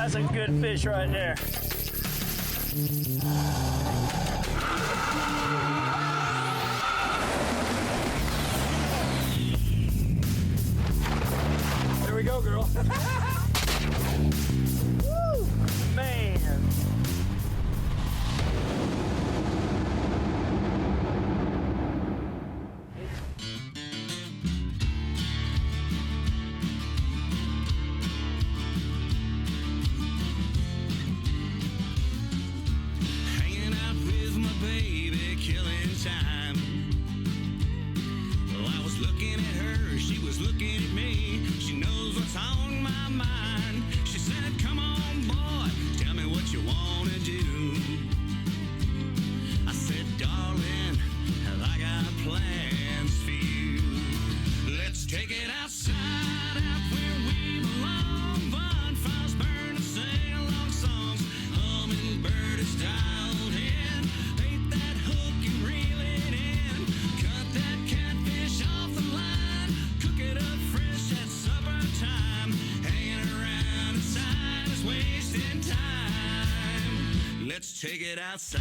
That's a good fish right there. There we go, girl. Woo, man. Take it outside.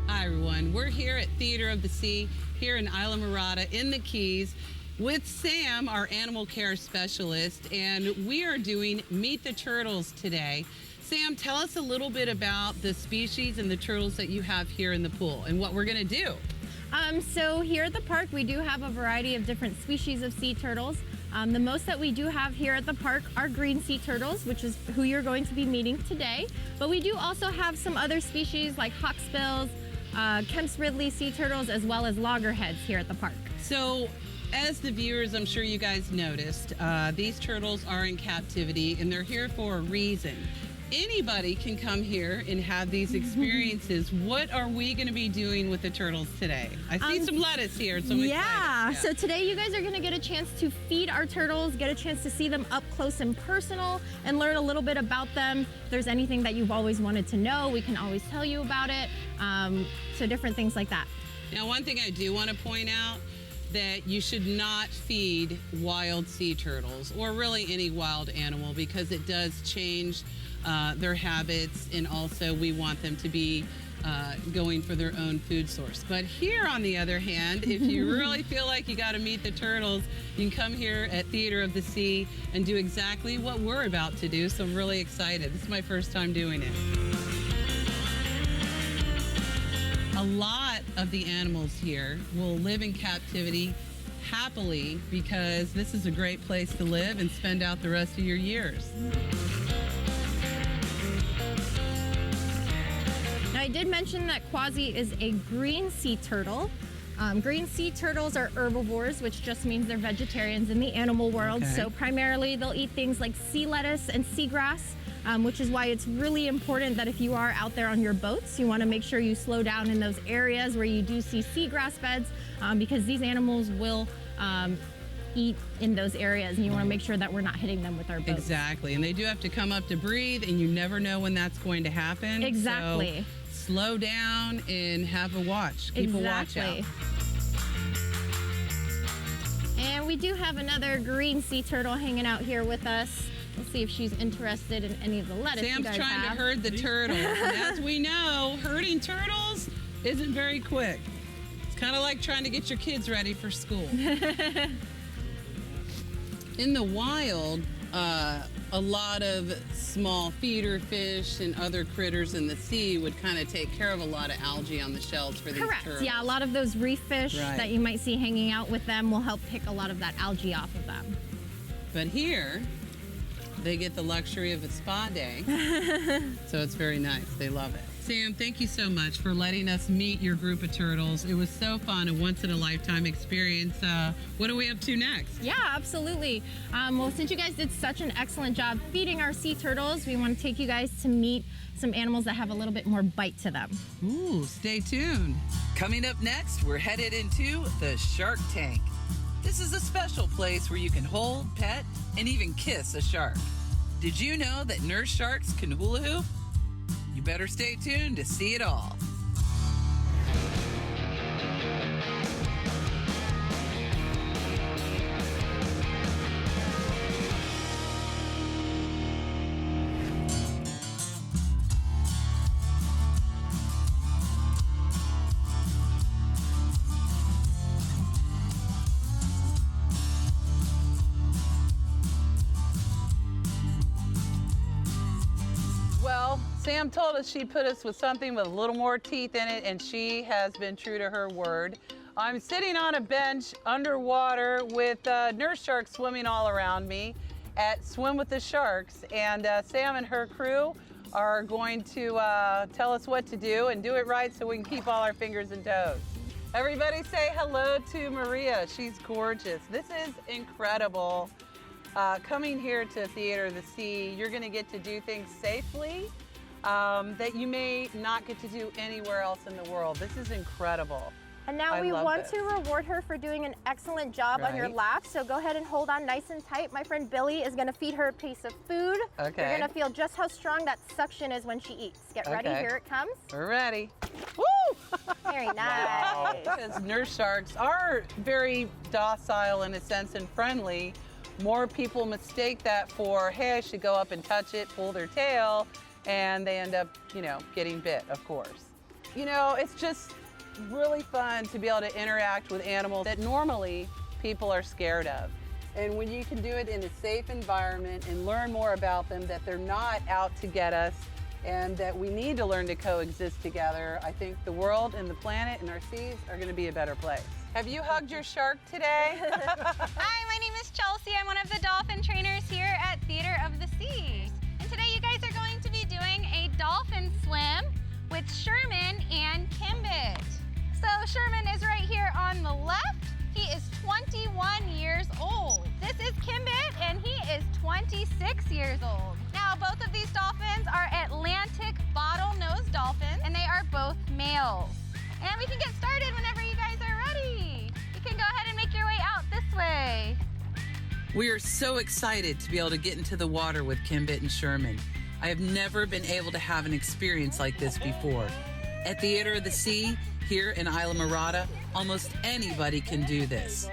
Hi, everyone. We're here at Theater of the Sea, here in Isla Mirada in the Keys, with Sam, our animal care specialist, and we are doing Meet the Turtles today. Sam, tell us a little bit about the species and the turtles that you have here in the pool and what we're going to do. So here at the park, we do have a variety of different species of sea turtles. The most that we do have here at the park are green sea turtles, which is who you're going to be meeting today. But we do also have some other species like hawksbills, Kemp's Ridley sea turtles, as well as loggerheads here at the park. So, as the viewers, I'm sure you guys noticed, these turtles are in captivity and they're here for a reason. Anybody can come here and have these experiences. What are we going to be doing with the turtles today? I see some lettuce here, so I'm excited. Yeah, so today you guys are going to get a chance to feed our turtles, get a chance to see them up close and personal, and learn a little bit about them. If there's anything that you've always wanted to know, we can always tell you about it. So different things like that. Now, one thing I do want to point out, that you should not feed wild sea turtles, or really any wild animal, because it does change their habits, and also we want them to be going for their own food source. But here, on the other hand, if you really feel like you got to meet the turtles, you can come here at Theater of the Sea and do exactly what we're about to do. So I'm really excited. This is my first time doing it. A lot of the animals here will live in captivity happily because this is a great place to live and spend out the rest of your years. Now, I did mention that Quasi is a green sea turtle. Green sea turtles are herbivores, which just means they're vegetarians in the animal world. Okay. So primarily they'll eat things like sea lettuce and seagrass, which is why it's really important that if you are out there on your boats, you want to make sure you slow down in those areas where you do see seagrass beds, because these animals will eat in those areas, and you want to make sure that we're not hitting them with our boats. Exactly, and they do have to come up to breathe, and you never know when that's going to happen. Exactly. So slow down and have a watch. Keep a watch out. And we do have another green sea turtle hanging out here with us. Let's see if she's interested in any of the lettuce you guys trying have. to herd the turtles. And as we know, herding turtles isn't very quick. It's kind of like trying to get your kids ready for school. In the wild, a lot of small feeder fish and other critters in the sea would kind of take care of a lot of algae on the shells for these turtles. Correct. Yeah, a lot of those reef fish that you might see hanging out with them will help pick a lot of that algae off of them. But here, they get the luxury of a spa day, so it's very nice. They love it. Sam, thank you so much for letting us meet your group of turtles. It was so fun, a once-in-a-lifetime experience. What are we up to next? Yeah, absolutely. Well, since you guys did such an excellent job feeding our sea turtles, we want to take you guys to meet some animals that have a little bit more bite to them. Ooh, stay tuned. Coming up next, we're headed into the Shark Tank. This is a special place where you can hold, pet, and even kiss a shark. Did you know that nurse sharks can hula hoop? You better stay tuned to see it all. Sam told us she'd put us with something with a little more teeth in it, and she has been true to her word. I'm sitting on a bench underwater with nurse sharks swimming all around me at Swim with the Sharks, and Sam and her crew are going to tell us what to do and do it right so we can keep all our fingers and toes. Everybody say hello to Maria. She's gorgeous. This is incredible. Coming here to Theater of the Sea, you're going to get to do things safely that you may not get to do anywhere else in the world. This is incredible. And now we want to reward her for doing an excellent job on your lap. So go ahead and hold on nice and tight. My friend Billy is going to feed her a piece of food. Okay. You're going to feel just how strong that suction is when she eats. Get ready. Here it comes. We're ready. Woo! Very nice. Because nurse sharks are very docile in a sense and friendly. More people mistake that for, hey, I should go up and touch it, pull their tail, and they end up, you know, getting bit, of course. You know, it's just really fun to be able to interact with animals that normally people are scared of. And when you can do it in a safe environment and learn more about them, that they're not out to get us and that we need to learn to coexist together, I think the world and the planet and our seas are going to be a better place. Have you hugged your shark today? Hi, my name is Chelsea. I'm one of the dolphin trainers here at Theater of the Sea. And today you guys are going to be doing a dolphin swim with Sherman and Kimbit. So Sherman is right here on the left. He is 21 years old. This is Kimbit, and he is 26 years old. Now, both of these dolphins are Atlantic bottlenose dolphins, and they are both males. And we can get started whenever you guys are ready. You can go ahead and make your way out this way. We are so excited to be able to get into the water with Kimbit and Sherman. I have never been able to have an experience like this before. At Theater of the Sea, here in Isla Mirada, almost anybody can do this.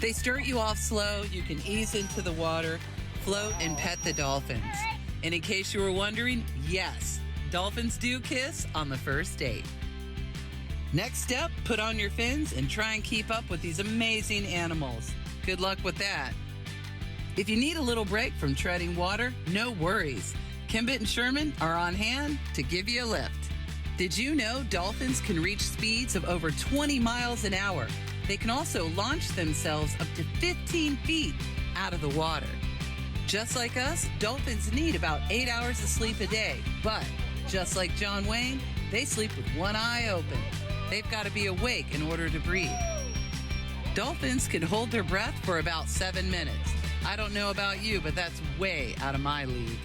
They start you off slow, you can ease into the water, float, and pet the dolphins. And in case you were wondering, yes, dolphins do kiss on the first date. Next step, put on your fins and try and keep up with these amazing animals. Good luck with that. If you need a little break from treading water, no worries. Kimbit and Sherman are on hand to give you a lift. Did you know dolphins can reach speeds of over 20 miles an hour? They can also launch themselves up to 15 feet out of the water. Just like us, dolphins need about 8 hours of sleep a day. But just like John Wayne, they sleep with one eye open. They've got to be awake in order to breathe. Dolphins can hold their breath for about 7 minutes. I don't know about you, but that's way out of my league.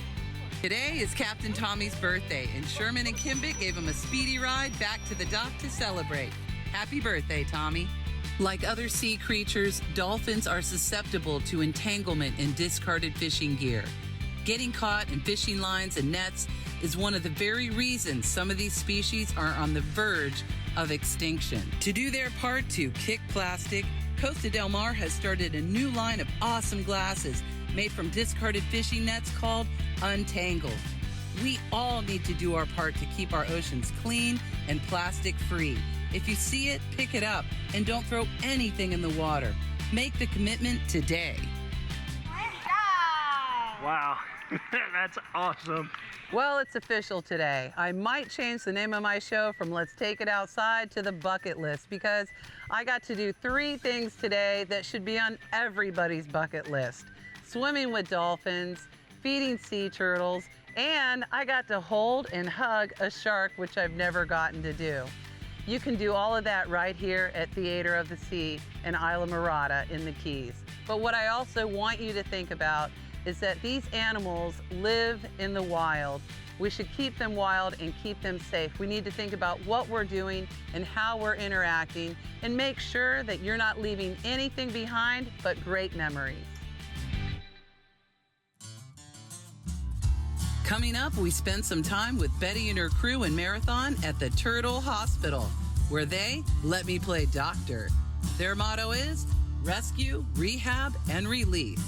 Today is Captain Tommy's birthday, and Sherman and Kimbit gave him a speedy ride back to the dock to celebrate. Happy birthday, Tommy. Like other sea creatures, dolphins are susceptible to entanglement in discarded fishing gear. Getting caught in fishing lines and nets is one of the very reasons some of these species are on the verge of extinction. To do their part to kick plastic, Costa Del Mar has started a new line of awesome glasses made from discarded fishing nets called Untangled. We all need to do our part to keep our oceans clean and plastic free. If you see it, pick it up and don't throw anything in the water. Make the commitment today. Wow, that's awesome. Well, it's official today. I might change the name of my show from Let's Take It Outside to The Bucket List, because I got to do 3 things today that should be on everybody's bucket list. Swimming with dolphins, feeding sea turtles, and I got to hold and hug a shark, which I've never gotten to do. You can do all of that right here at Theater of the Sea in Isla Mirada in the Keys. But what I also want you to think about is that these animals live in the wild. We should keep them wild and keep them safe. We need to think about what we're doing and how we're interacting, and make sure that you're not leaving anything behind but great memories. Coming up, we spend some time with Betty and her crew in Marathon at the Turtle Hospital, where they let me play doctor. Their motto is rescue, rehab, and release.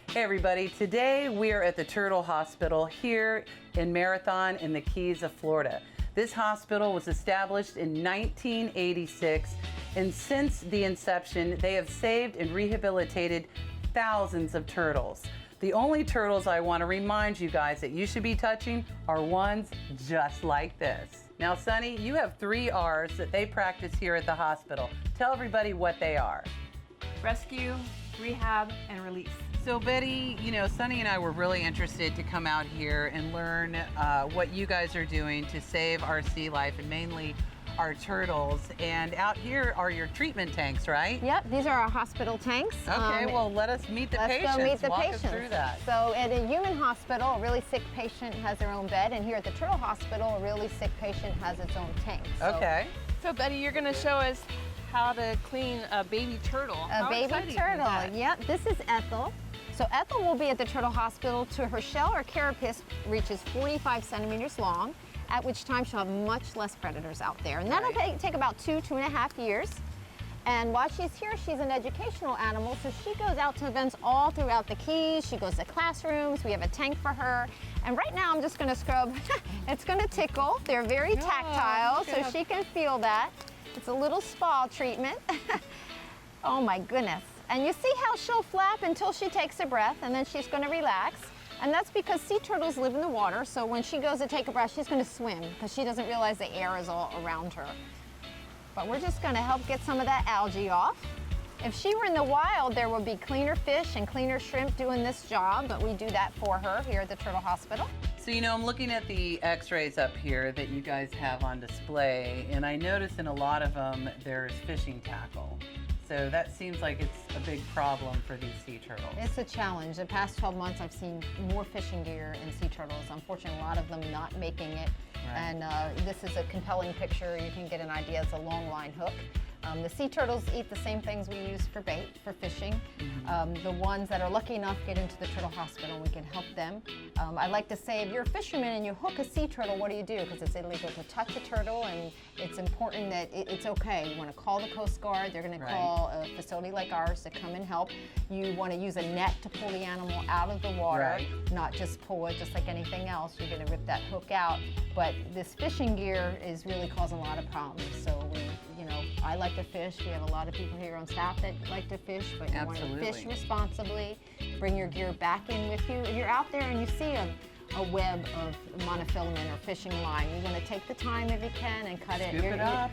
Hey everybody, today we are at the Turtle Hospital here in Marathon in the Keys of Florida. This hospital was established in 1986, and since the inception, they have saved and rehabilitated thousands of turtles. The only turtles I want to remind you guys that you should be touching are ones just like this. Now, Sunny, you have 3 R's that they practice here at the hospital. Tell everybody what they are. Rescue, rehab, and release. So Betty, you know, Sunny and I were really interested to come out here and learn what you guys are doing to save our sea life and mainly our turtles. And out here are your treatment tanks, right? Yep, these are our hospital tanks. Okay, well, let us meet the patients. Let's go meet the Walk patients. us through that. So at a human hospital, a really sick patient has their own bed, and here at the Turtle Hospital, a really sick patient has its own tank. So Okay. So Betty, you're gonna show us how to clean a baby turtle. A baby turtle, yep. This is Ethel. So Ethel will be at the Turtle Hospital till her shell or carapace reaches 45 centimeters long, at which time she'll have much less predators out there. And that'll take about 2.5 years. And while she's here, she's an educational animal, so she goes out to events all throughout the Keys. She goes to classrooms. We have a tank for her. And right now I'm just gonna scrub. It's gonna tickle. They're very tactile, so she can feel that. It's a little spa treatment. Oh my goodness. And you see how she'll flap until she takes a breath, and then she's gonna relax. And that's because sea turtles live in the water, so when she goes to take a breath, she's gonna swim because she doesn't realize the air is all around her. But we're just gonna help get some of that algae off. If she were in the wild, there would be cleaner fish and cleaner shrimp doing this job, but we do that for her here at the Turtle Hospital. So, you know, I'm looking at the x-rays up here that you guys have on display, and I notice in a lot of them there's fishing tackle. So that seems like it's a big problem for these sea turtles. It's a challenge. The past 12 months, I've seen more fishing gear and sea turtles. Unfortunately, a lot of them not making it. Right. And this is a compelling picture. You can get an idea. It's a long line hook. The sea turtles eat the same things we use for bait, for fishing. The ones that are lucky enough get into the Turtle Hospital, we can help them. I like to say, if you're a fisherman and you hook a sea turtle, what do you do? Because it's illegal to touch a turtle, and it's important that it's okay. You want to call the Coast Guard. They're going to call a facility like ours to come and help. You want to use a net to pull the animal out of the water, not just pull it just like anything else. You're going to rip that hook out. But this fishing gear is really causing a lot of problems. So I like to fish. We have a lot of people here on staff that like to fish, but you want to fish responsibly. Bring your gear back in with you. If you're out there and you see a web of monofilament or fishing line, you want to take the time if you can and cut it. Scoop it up.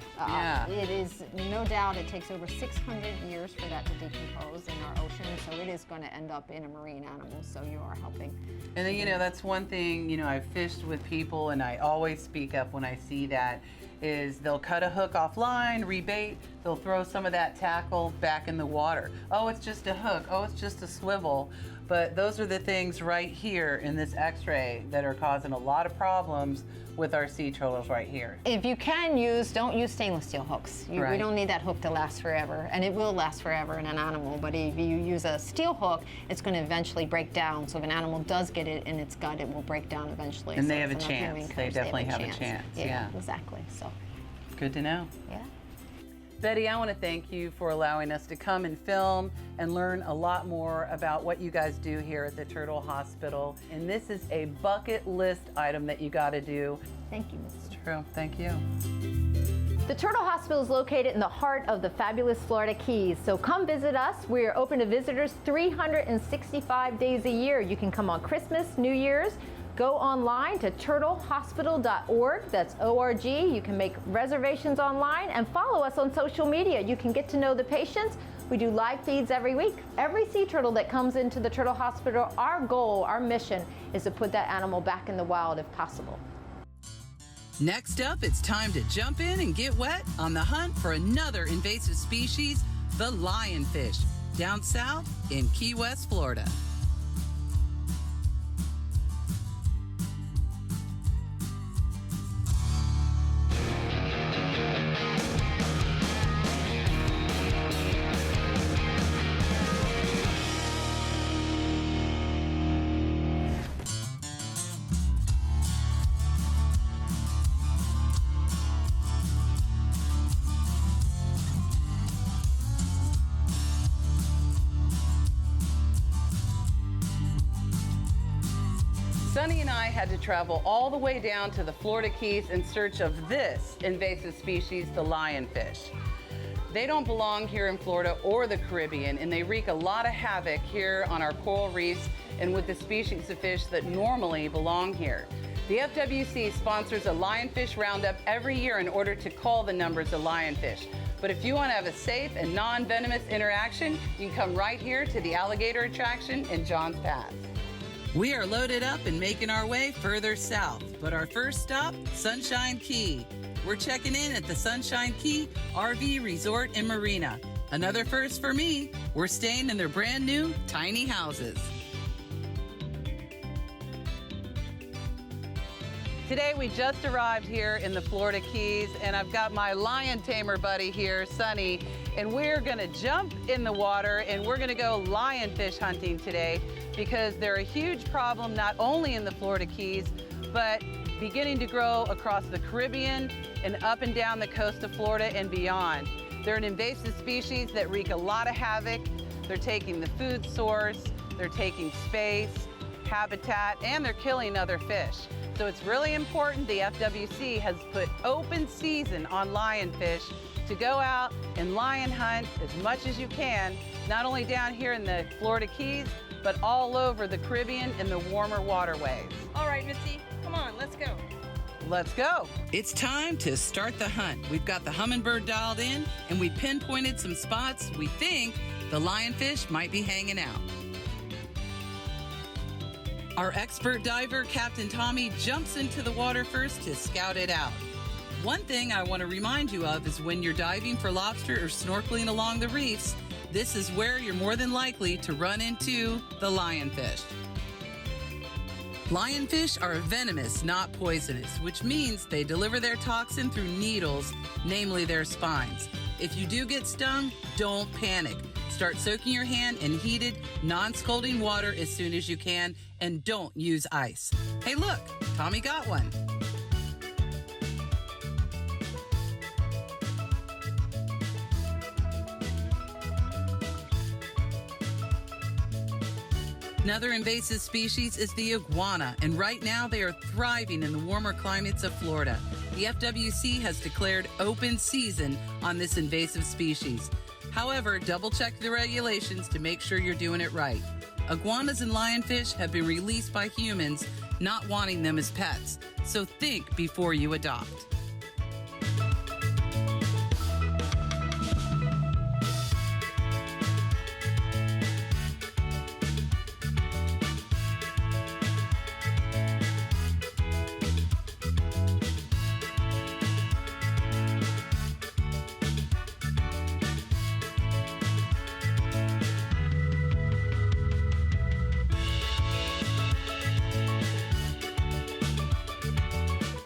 It is, no doubt, it takes over 600 years for that to decompose in our ocean, so it is going to end up in a marine animal, so you are helping. And then, that's one thing, I've fished with people, and I always speak up when I see that, is they'll cut a hook offline, rebait, they'll throw some of that tackle back in the water. Oh, it's just a hook. Oh, it's just a swivel. But those are the things right here in this x-ray that are causing a lot of problems with our sea turtles right here. If you can don't use stainless steel hooks. We don't need that hook to last forever, and it will last forever in an animal, but if you use a steel hook, it's going to eventually break down. So if an animal does get it in its gut, it will break down eventually. And they have a chance. They definitely have a chance. Yeah, exactly. So good to know. Yeah. Betty, I want to thank you for allowing us to come and film and learn a lot more about what you guys do here at the Turtle Hospital. And this is a bucket list item that you got to do. Thank you, Mrs. It's true. Thank you. The Turtle Hospital is located in the heart of the fabulous Florida Keys, so come visit us. We are open to visitors 365 days a year. You can come on Christmas, New Year's. Go online to turtlehospital.org, that's O-R-G. You can make reservations online and follow us on social media. You can get to know the patients. We do live feeds every week. Every sea turtle that comes into the Turtle Hospital, our goal, our mission is to put that animal back in the wild if possible. Next up, it's time to jump in and get wet on the hunt for another invasive species, the lionfish, down south in Key West, Florida. Sunny and I had to travel all the way down to the Florida Keys in search of this invasive species, the lionfish. They don't belong here in Florida or the Caribbean, and they wreak a lot of havoc here on our coral reefs and with the species of fish that normally belong here. The FWC sponsors a lionfish roundup every year in order to cull the numbers of lionfish. But if you want to have a safe and non-venomous interaction, you can come right here to the alligator attraction in Johns Pass. We are loaded up and making our way further south, but our first stop, Sunshine Key. We're checking in at the Sunshine Key RV Resort and Marina. Another first for me, we're staying in their brand new tiny houses. Today we just arrived here in the Florida Keys, and I've got my lion tamer buddy here, Sunny, and we're gonna jump in the water and we're gonna go lionfish hunting today because they're a huge problem not only in the Florida Keys, but beginning to grow across the Caribbean and up and down the coast of Florida and beyond. They're an invasive species that wreak a lot of havoc. They're taking the food source, they're taking space, habitat, and they're killing other fish. So it's really important the FWC has put open season on lionfish to go out and lion hunt as much as you can, not only down here in the Florida Keys, but all over the Caribbean and the warmer waterways. All right, Misty, come on, let's go. Let's go. It's time to start the hunt. We've got the hummingbird dialed in, and we pinpointed some spots we think the lionfish might be hanging out. Our expert diver, Captain Tommy, jumps into the water first to scout it out. One thing I want to remind you of is when you're diving for lobster or snorkeling along the reefs, this is where you're more than likely to run into the lionfish. Lionfish are venomous, not poisonous, which means they deliver their toxin through needles, namely their spines. If you do get stung, don't panic. Start soaking your hand in heated, non-scalding water as soon as you can, and don't use ice. Hey, look, Tommy got one. Another invasive species is the iguana, and right now they are thriving in the warmer climates of Florida. The FWC has declared open season on this invasive species. However, double-check the regulations to make sure you're doing it right. Iguanas and lionfish have been released by humans, not wanting them as pets, so think before you adopt.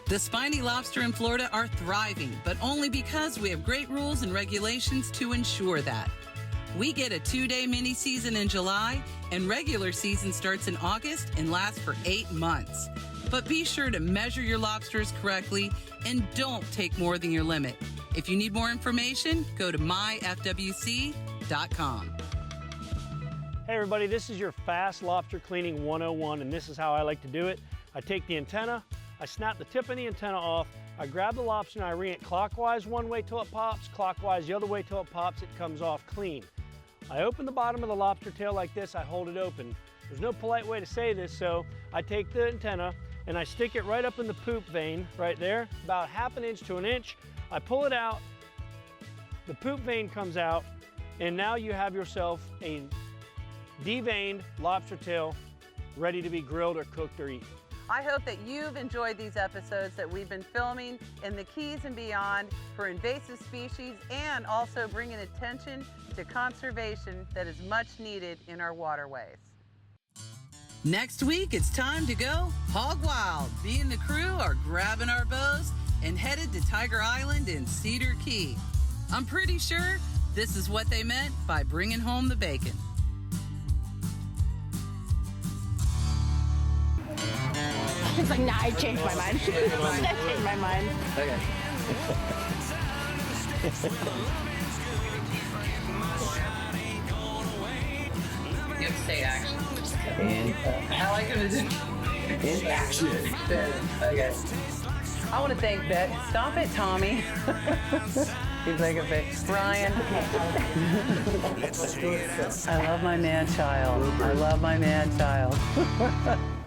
The spiny lobster in Florida are thriving, but only because we have great rules and regulations to ensure that. We get a 2-day mini season in July, and regular season starts in August and lasts for 8 months. But be sure to measure your lobsters correctly and don't take more than your limit. If you need more information, go to myfwc.com. Hey everybody, this is your Fast Lobster Cleaning 101, and this is how I like to do it. I take the antenna, I snap the tip of the antenna off, I grab the lobster and I ring it clockwise one way till it pops, clockwise the other way till it pops, it comes off clean. I open the bottom of the lobster tail like this, I hold it open. There's no polite way to say this, so I take the antenna and I stick it right up in the poop vein, right there, about 1/2 inch to 1 inch. I pull it out, the poop vein comes out, and now you have yourself a deveined lobster tail ready to be grilled or cooked or eaten. I hope that you've enjoyed these episodes that we've been filming in the Keys and beyond for invasive species, and also bringing attention to conservation that is much needed in our waterways. Next week, it's time to go hog wild. Me and the crew are grabbing our bows and headed to Tiger Island in Cedar Key. I'm pretty sure this is what they meant by bringing home the bacon. He's like, nah, I changed my mind. I changed my mind. Okay. You have to say action. And how I gonna do? in action. Okay. I want to thank Bet. Stop it, Tommy. He's like a face. Ryan. I love my man-child. I love my man-child.